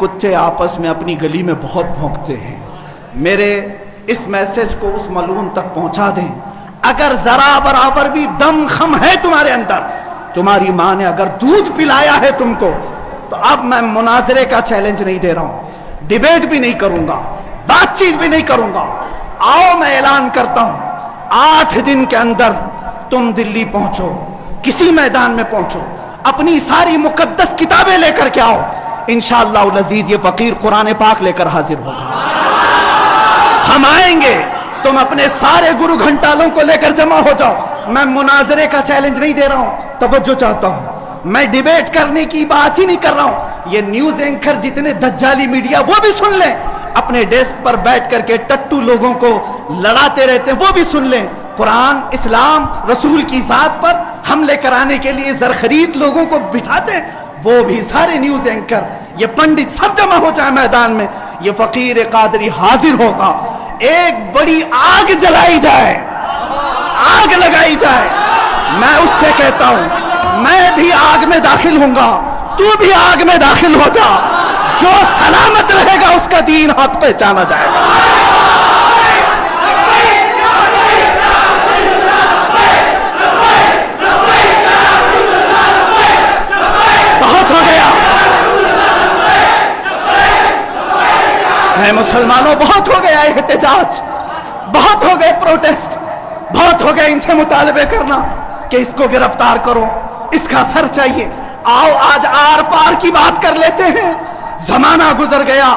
کتے آپس میں اپنی گلی میں بہت بھونکتے ہیں. میرے اس میسج کو اس ملعون تک پہنچا دیں. اگر ذرا برابر بھی دم خم ہے تمہارے اندر، تمہاری ماں نے اگر دودھ پلایا ہے تم کو، تو اب میں مناظرے کا چیلنج نہیں دے رہا ہوں، ڈیبیٹ بھی نہیں کروں گا، بات چیت بھی نہیں کروں گا. آؤ میں اعلان کرتا ہوں، 8 دن کے اندر تم دلی پہنچو، کسی میدان میں پہنچو، اپنی ساری مقدس کتابیں لے کر کے آؤ. انشاءاللہ العزیز یہ فقیر قرآن پاک لے کر حاضر ہوگا. ہم آئیں گے، تم اپنے سارے گرو گھنٹالوں کو لے کر جمع ہو جاؤ. میں مناظرے کا چیلنج نہیں دے رہا ہوں، توجہ چاہتا ہوں. میں ڈیبیٹ کرنے کی بات ہی نہیں کر رہا ہوں. یہ نیوز اینکر جتنے دجالی میڈیا وہ بھی سن لیں، اپنے ڈیسک پر بیٹھ کر کے ٹٹو لوگوں کو لڑاتے رہتے ہیں وہ بھی سن لیں. قرآن، اسلام، رسول کی ذات پر حملے کرانے کے لیے زرخرید لوگوں کو بٹھاتے ہیں، وہ بھی سارے نیوز اینکر، یہ پنڈت سب جمع ہو جائیں میدان میں. یہ فقیر قادری حاضر ہوگا. ایک بڑی آگ جلائی جائے، آگ لگائی جائے. میں اس سے کہتا ہوں میں بھی آگ میں داخل ہوں گا، تو بھی آگ میں داخل ہو جا. جو سلامت رہے گا اس کا دین حق پہچانا جائے گا. بہت ہو گیا ہے مسلمانوں، بہت ہو گیا احتجاج، بہت ہو گئے پروٹیسٹ، بہت ہو گئے ان سے مطالبے کرنا کہ اس کو گرفتار کرو، اس کا سر چاہیے. آؤ آج آر پار کی بات کر لیتے ہیں. زمانہ گزر گیا